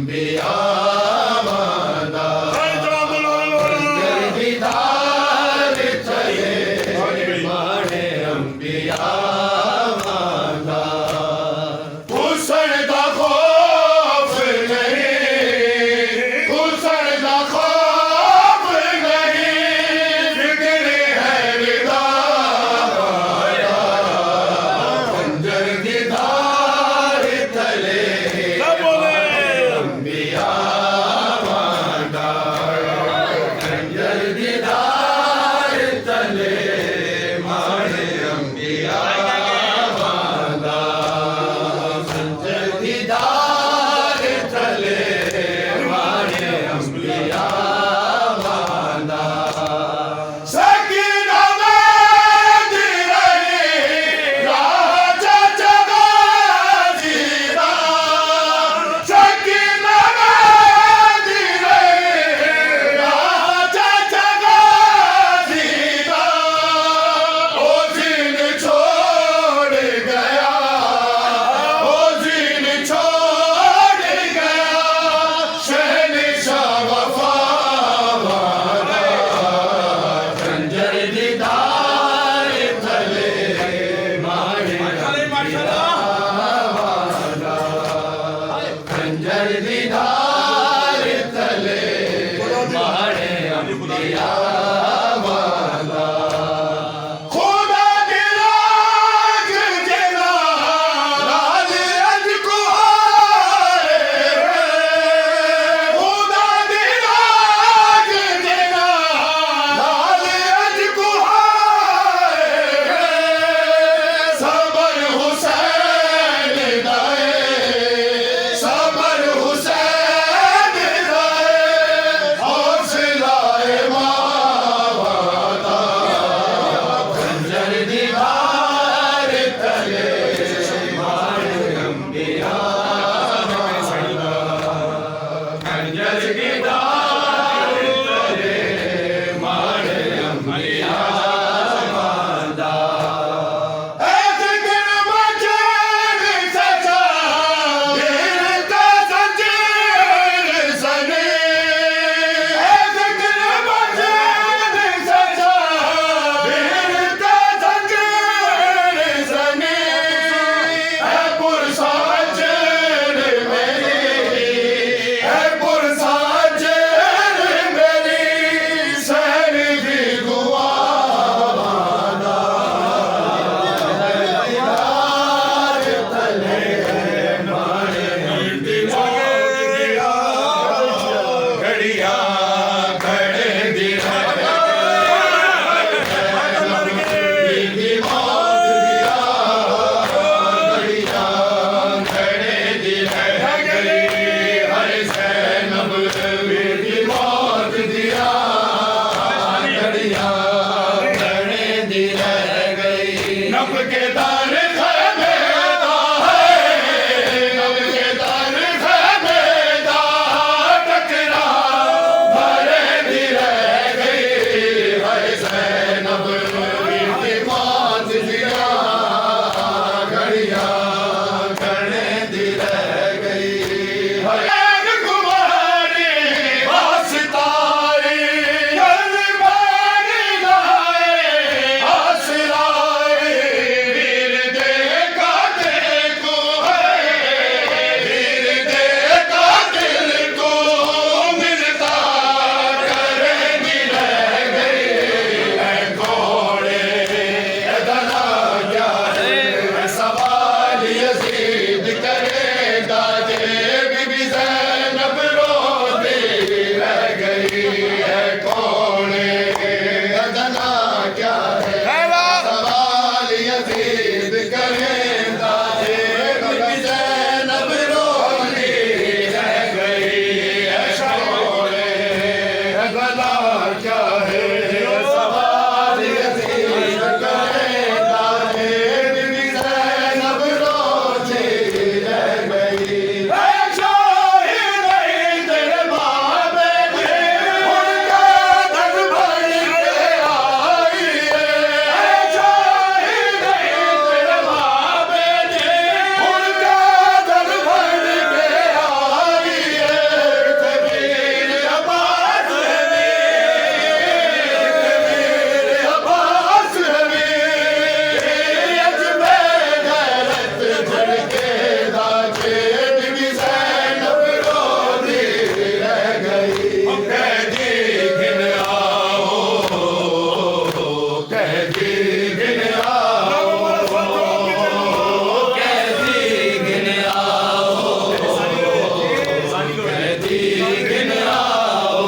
अंबिया वादा दीदार चले माने अंबिया वादा हुस्न दा खौफ नहीं हुस्न दा खौफ नहीं फिक्र है रिदा खंजर दीदार तले अंबिया वादा खंजर दीदार तले माने अंबिया वादा खंजर दीदार तले माने अंबिया वादा सकीना में रही राजा जगा जीरा सकीना में रही राजा जगा जीरा ओ जिन छोड़ गया ओ जिन छोड़ गया शहनशाह वफा वादा खंजर दीदार तले माने अंबिया वादा खंजर दीदार तले माने अंबिया वादा खुदा दिला गिरजना लाल अज को खुदा दिला गिरजना लाल अज को सबर हुसैन दाए सबर हुसैन गिन आओ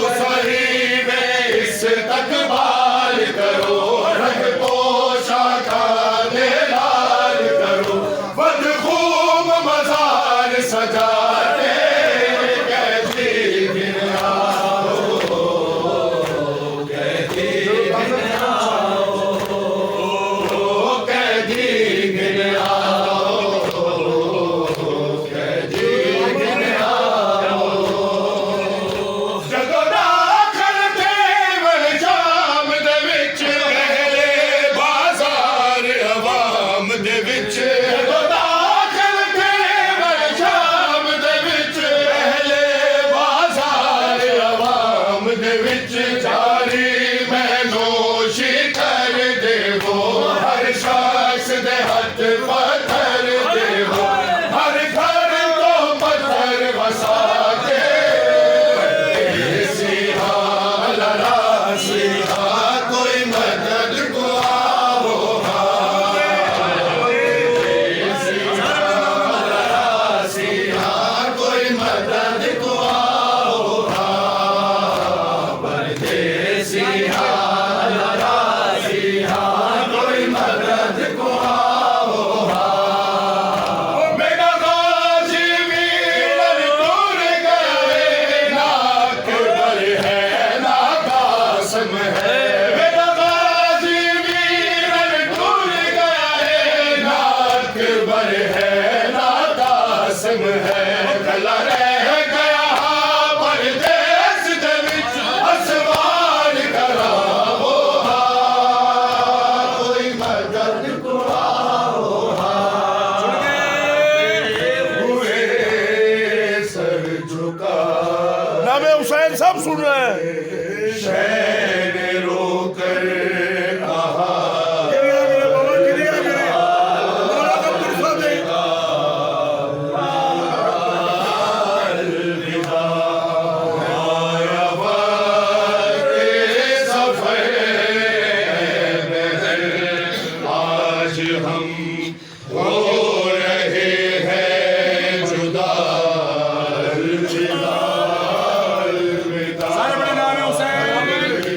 तो सही में इस्तकबाल करो रंग पोशा का लाल करो बदखूब मजार सजाते कैदी गिन आओ कैदी गिन आओ कैदी गिन आओ कैदी गिन आओ ਜਦੋਂ ਦਾਖਲ ਦੇਵਲ ਸ਼ਾਮ ਦੇ ਵਿੱਚ ਪਹਿਲੇ ਬਾਜ਼ਾਰ ਆਵਾਮ ਦੇ ਵਿੱਚ ਜਦੋਂ ਦਾਖਲ ਦੇਵਲ ਸ਼ਾਮ ਦੇ ਵਿੱਚ ਪਹਿਲੇ ਬਾਜ਼ਾਰ ਆਵਾਮ ਦੇ ਵਿੱਚ ਜਾਰੀ ਮਹਿਨੋਸ਼ ਕਰ ਦੇਵੋ ਹਰ ਸ਼ਖਸ ਦੇ ਹੱਥ ਪੱਥਰ ਦੇਵੋ ਹਰ ਘਰ ਤੋਂ ਪੱਥਰ ਵਸਾ ਕੇ सिहा लड़ा सिहा कोई मदद को आओ सिहा लड़ा सिहा कोई मदद को आओ परदेसिया लड़ा सिहा कोई मदद को आओ मेरा गाजी वीर टूर गए ना अकबर है ना कासम है मेरा गाजी वीर टूर गए ना अकबर है ना कासम है कला रह गया परदेस दे विच असवार करावो कोई मदद को आओ हुए सर झुका नामे हुसैन सब सुन रहे हैं शहर रोकर कहा गिरिया गिरे बाबा गिरिया गिरे मौला का पुरसा दे अलविदा आया वक्त सफर बदल आज हम हो रहे हैं जुदा अलविदा अलविदा सारे बड़े नामे हुसैन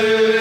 पर